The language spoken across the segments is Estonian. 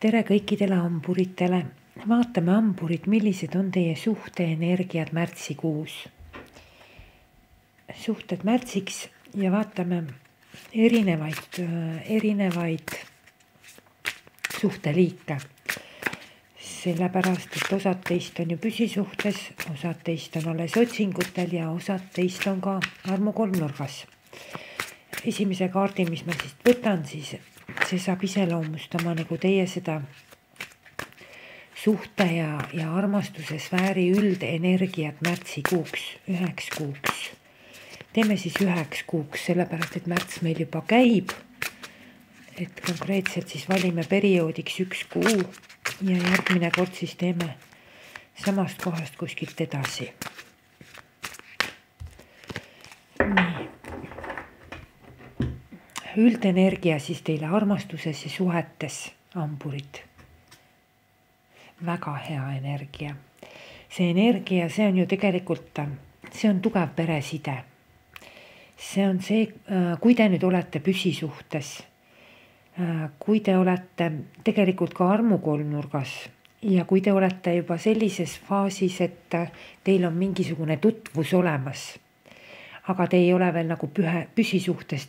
Tere kõikidele hamburitele. Vaatame hamburid, millised on teie suhteenergiad märtsikuus. Suhted märtsiks ja vaatame erinevaid suhteliike. Sellepärast, et osad teist on ju püsisuhtes, osad teist on alles otsingutel ja osad teist on ka armu kolmnurgas. Esimese kaardi, mis ma siis võtan, siis see saab iseloomustama nagu teie seda suhte ja armastuse sfääri üldenergiat märtsikuuks, 9 kuuks. Teeme siis 9 kuuks, sellepärast et märts meil juba käib. Et konkreetselt siis valime perioodiks 1 kuu ja järgmine kord siis teeme samast kohast kuskilt edasi. Nii. Üldenergia siis teile armastuses ja suhetes, hamburid. Väga hea energia. See energia, see on ju tegelikult, see on tugev pereside. See on see, kui te nüüd olete püsisuhtes, kui te olete tegelikult ka armukolmnurgas ja kui te olete juba sellises faasis, et teil on mingisugune tutvus olemas, aga te ei ole veel nagu püsisuhtes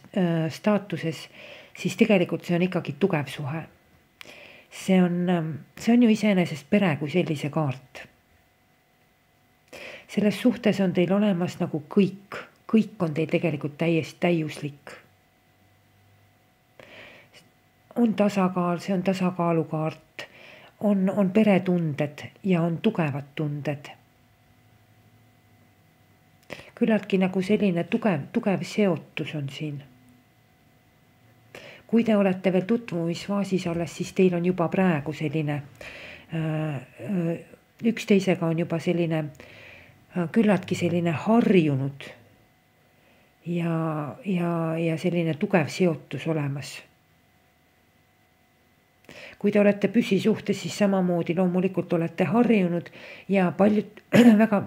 staatuses, siis tegelikult see on ikkagi tugev suhe. See on ju iseenesest pere kui sellise kaart. Selles suhtes on teil olemas nagu kõik on teil tegelikult täiesti täiuslik. On tasakaal, see on tasakaalukaart, on peretunded ja on tugevad tunded. Küllaltki nagu selline tugev seotus on siin. Kui te olete veel tutvumisfaasis alles, siis teil on juba praegu selline, üksteisega on juba selline, küllaltki selline harjunud ja selline tugev seotus olemas. Kui te olete püsisuhtes, siis samamoodi loomulikult olete harjunud ja paljud,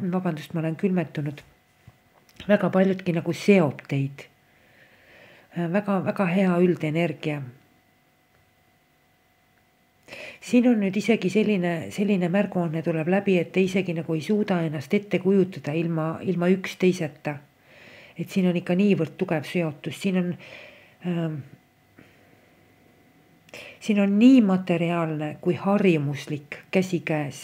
vabandust, ma olen külmetunud, väga paljudki nagu seob teid. Väga hea üldenergia. Siin on nüüd isegi selline märguanne tuleb läbi, et te isegi nagu ei suuda ennast ette kujutada ilma üksteiseta. Et siin on ikka niivõrd tugev seotus. Siin on nii materiaalne kui harjumuslik käsikäes.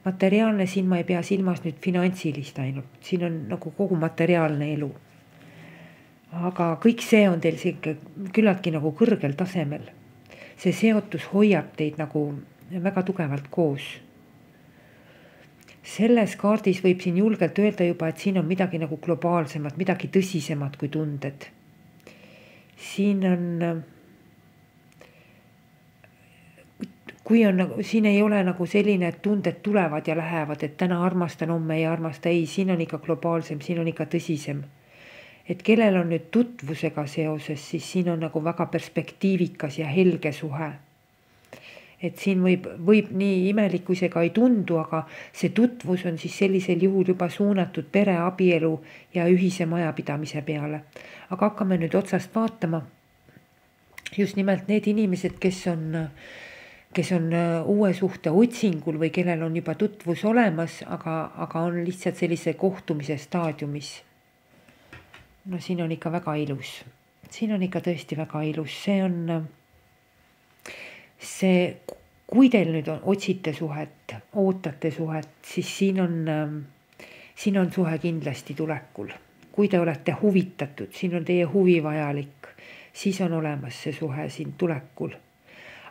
Materiaalne siin ma ei pea silmas nüüd finantsilist ainult. Siin on nagu kogu materiaalne elu. Aga kõik see on teil küllaltki nagu kõrgel tasemel. See seotus hoiab teid nagu väga tugevalt koos. Selles kaardis võib siin julgelt öelda juba, et siin on midagi nagu globaalsemat, midagi tõsisemat kui tunded. Siin ei ole nagu selline, et tunded tulevad ja lähevad, et täna armastan, homme ei armasta. Ei, siin on ikka globaalsem, siin on ikka tõsisem. Et kellel on nüüd tutvusega seoses, siis siin on nagu väga perspektiivikas ja helge suhe. Et siin võib nii imelik, kui see ka ei tundu, aga see tutvus on siis sellisel juhul juba suunatud pere, abielu ja ühise majapidamise peale. Aga hakkame nüüd otsast vaatama just nimelt need inimesed, kes on uue suhte otsingul või kellel on juba tutvus olemas, aga on lihtsalt sellise kohtumise staadiumis. No siin on ikka väga ilus. Siin on ikka tõesti väga ilus. Kui teil nüüd otsite suhet, ootate suhet, siis siin on suhe kindlasti tulekul. Kui te olete huvitatud, siin on teie huvi vajalik, siis on olemas see suhe siin tulekul.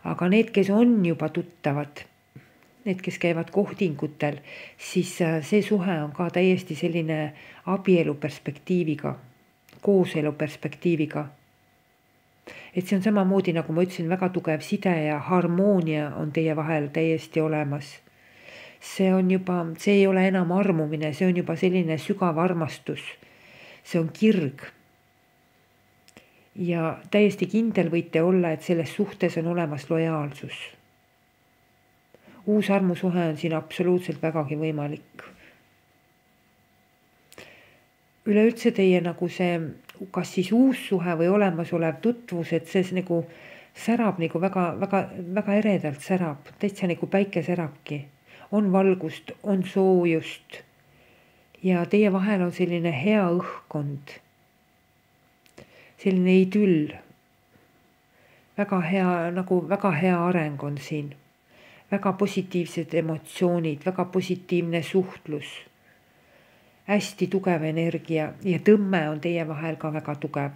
Aga need, kes on juba tuttavad, need, kes käivad kohtingutel, siis see suhe on ka täiesti selline abielu perspektiiviga. Kooselu perspektiiviga. Et see on samamoodi, nagu ma ütlesin, väga tugev side ja harmoonia on teie vahel täiesti olemas. See ei ole enam armumine, see on juba selline sügav armastus. See on kirg. Ja täiesti kindel võite olla, et selles suhtes on olemas lojaalsus. Uus armusuhe on siin absoluutselt vägagi võimalik. Üleüldse teie nagu see, kas siis uus suhe või olemasolev tutvus, et see nagu särab nagu väga eredalt särab, täitsa nagu päike särabki. On valgust, on soojust ja teie vahel on selline hea õhkkond, selline idüll. Väga hea areng on siin, väga positiivsed emotsioonid, väga positiivne suhtlus, hästi tugev energia ja tõmme on teie vahel ka väga tugev.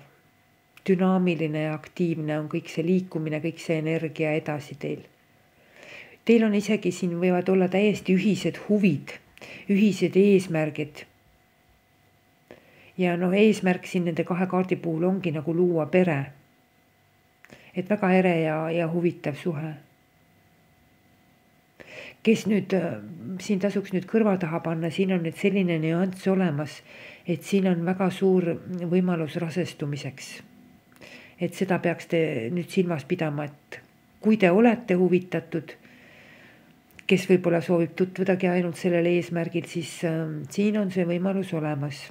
Dünaamiline ja aktiivne on kõik see liikumine, kõik see energia edasi teil. Teil on isegi siin võivad olla täiesti ühised huvid, ühised eesmärgid. Ja eesmärk siin nende 2 kaardi puhul ongi nagu luua pere. Et väga ere ja huvitav suhe. Kes nüüd, siin tasuks nüüd kõrva taha panna, siin on nüüd selline nüanss olemas, et siin on väga suur võimalus rasestumiseks. Et seda peaks te nüüd silmas pidama, et kui te olete huvitatud, kes võib-olla soovib tutvudagi ainult sellel eesmärgil, siis siin on see võimalus olemas.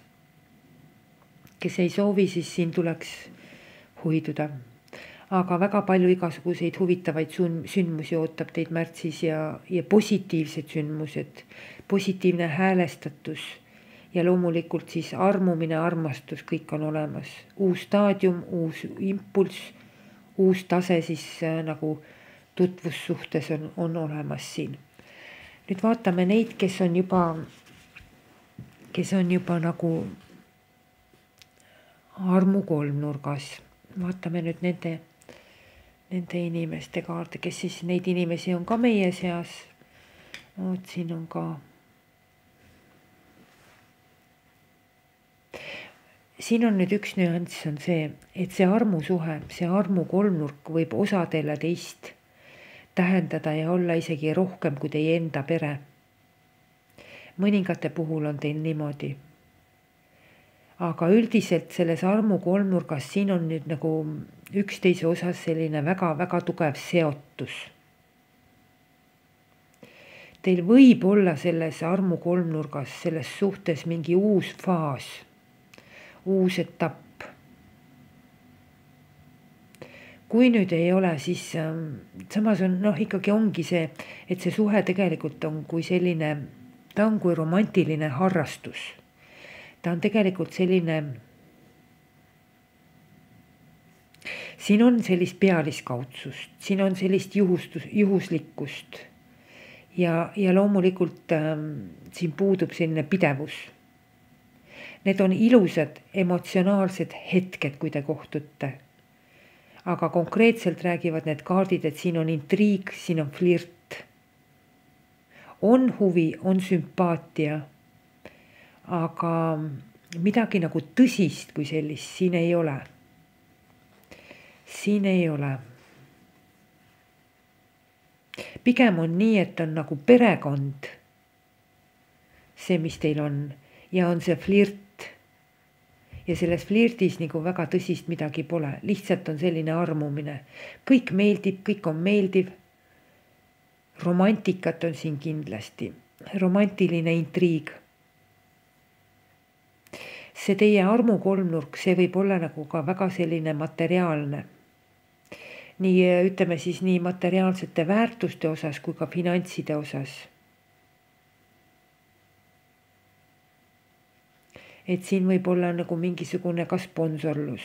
Kes ei soovi, siis siin tuleks hoiduda. Aga väga palju igasuguseid huvitavaid sündmusi ootab teid märtsis ja positiivsed sündmused, positiivne häälestatus ja loomulikult siis armumine, armastus, kõik on olemas. Uus staadium, uus impulss, uus tase siis nagu tutvussuhtes on olemas siin. Nüüd vaatame neid, kes on juba nagu armu kolmnurgas. Vaatame nüüd nende inimeste kaarte, kes siis neid inimesi on ka meie seas. Siin on ka. Siin on nüüd üks nüanss on see, et see armusuhe, see armu kolmnurk võib osadele teist tähendada ja olla isegi rohkem kui teie enda pere. Mõningate puhul on teil niimoodi. Aga üldiselt selles armu kolmnurgas siin on nüüd nagu üksteise osas selline väga tugev seotus. Teil võib olla selles armu kolmnurgas, selles suhtes mingi uus faas, uus etapp. Kui nüüd ei ole, siis samas on ikkagi ongi see, et see suhe tegelikult on kui selline, ta on kui romantiline harrastus. Ta on tegelikult selline, siin on sellist pealiskaudsust, siin on sellist juhuslikkust ja loomulikult siin puudub selline pidevus. Need on ilusad emotsionaalsed hetked, kui te kohtute. Aga konkreetselt räägivad need kaardid, et siin on intriig, siin on flirt. On huvi, on sümpaatia, aga midagi nagu tõsist kui sellist siin ei ole. Siin ei ole. Pigem on nii, et on nagu perekond, see, mis teil on, ja on see flirt. Ja selles flirtis nagu väga tõsist midagi pole, lihtsalt on selline armumine. Kõik meeldib, kõik on meeldiv. Romantikat on siin kindlasti, romantiline intriig. See teie armu kolmnurk, see võib olla nagu ka väga selline materiaalne. Nii ütleme siis nii materiaalsete väärtuste osas kui ka finantside osas. Et siin võib olla nagu mingisugune ka sponsorlus.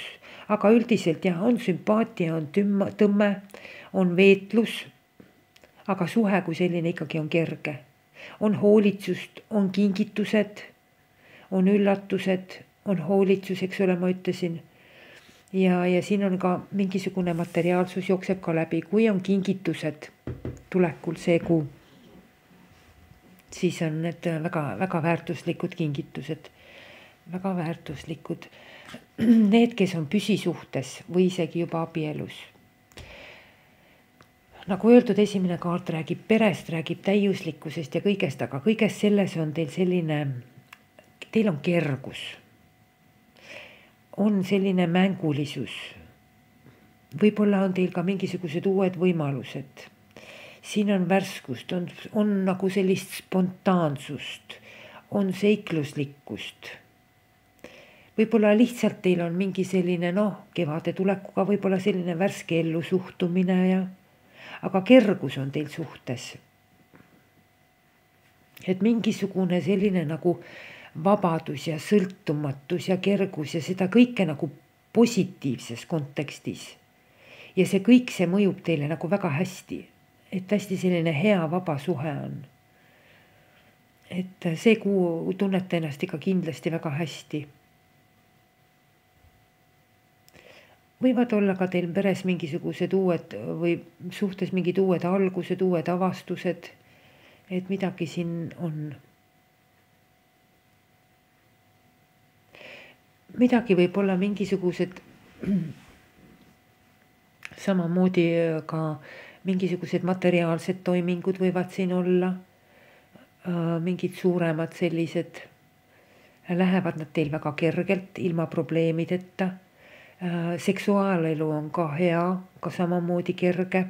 Aga üldiselt on sümpaatia, on tõmme, on veetlus, aga suhe kui selline ikkagi on kerge. On hoolitsust, on kingitused, on üllatused, on hoolitsus, eks ole, ma ütlesin. Ja siin on ka mingisugune materiaalsus jookseb ka läbi. Kui on kingitused tulekul see kuu, siis on need väga väärtuslikud kingitused. Väga väärtuslikud. Need, kes on püsisuhtes või isegi juba abielus. Nagu öeldud, esimene kaart räägib perest, räägib täiuslikkusest ja kõigest, aga kõigest selles on teil selline, teil on kergus. On selline mängulisus. Võib-olla on teil ka mingisugused uued võimalused. Siin on värskust, on nagu sellist spontaansust, on seikluslikkust. võib-olla lihtsalt teil on mingi selline kevade tulekuga võib-olla selline värske ellu suhtumine aga kergus on teil suhtes. Et mingisugune selline nagu vabadus ja sõltumatus ja kergus ja seda kõike nagu positiivses kontekstis. Ja see kõik, see mõjub teile nagu väga hästi, et hästi selline hea vaba suhe on. Et see kuu tunnete ennast ikka kindlasti väga hästi. Võivad olla ka teil peres mingisugused uued või suhtes mingid uued algused, uued avastused, et midagi siin on. Midagi võib olla mingisugused samamoodi ka mingisugused materiaalsed toimingud võivad siin olla, mingid suuremad sellised, lähevad nad teil väga kergelt, ilma probleemideta. Seksuaalelu on ka hea, ka samamoodi kerge.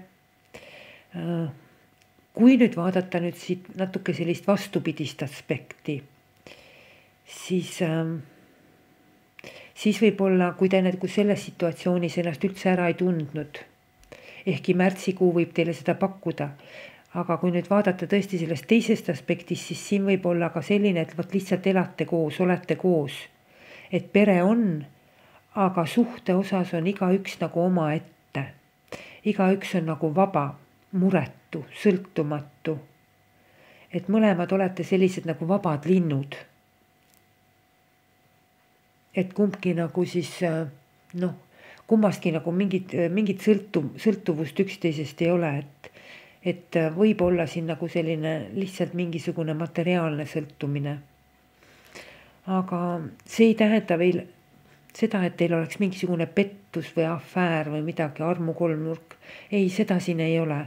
Kui nüüd vaadata nüüd siit natuke sellist vastupidist aspekti, siis võib-olla, kui te nagu selles situatsioonis ennast üldse ära ei tundnud, ehkki märtsikuu võib teile seda pakkuda, aga kui nüüd vaadata tõesti sellest teisest aspektist, siis siin võib olla ka selline, et võt lihtsalt elate koos, olete koos, et pere on, aga suhte osas on igaüks nagu omaette. Igaüks on nagu vaba, muretu, sõltumatu. Et mõlemad olete sellised nagu vabad linnud. Et kumbki nagu siis, kummastki nagu mingit sõltuvust üksteisest ei ole, et võib olla siin nagu selline lihtsalt mingisugune materiaalne sõltumine. Aga see ei tähenda veel seda, et teil oleks mingisugune pettus või afäär või midagi, armukolmnurk. Ei, seda siin ei ole.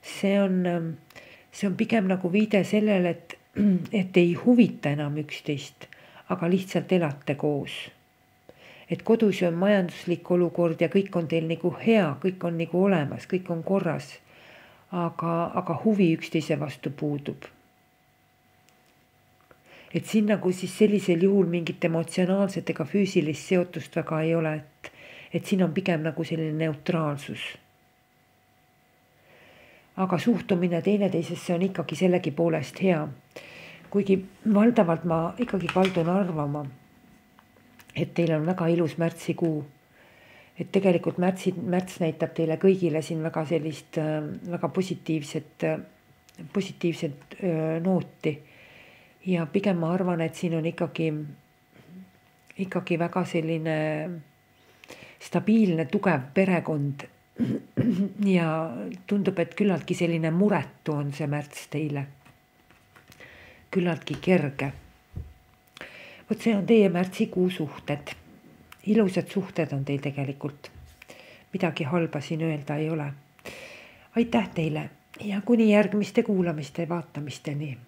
See on pigem nagu viide sellele, et ei huvita enam üksteist, aga lihtsalt elate koos. Et kodus on majanduslik olukord ja kõik on teil nagu hea, kõik on nagu olemas, kõik on korras, aga huvi üksteise vastu puudub. Et siin nagu siis sellisel juhul mingit emotsionaalset ega füüsilist seotust väga ei ole, et siin on pigem nagu selline neutraalsus. Aga suhtumine teineteisesse on ikkagi sellegi poolest hea. Kuigi valdavalt ma ikkagi kaldun arvama, et teil on väga ilus märtsikuu. Et tegelikult märts näitab teile kõigile siin väga sellist väga positiivset nooti. Ja pigem ma arvan, et siin on ikkagi väga selline stabiilne, tugev perekond ja tundub, et küllaltki selline muretu on see märts teile. Küllaltki kerge. Vot see on teie märtsikuu suhted. Ilusad suhted on teil tegelikult. Midagi halba siin öelda ei ole. Aitäh teile ja kuni järgmiste kuulamiste vaatamisteni.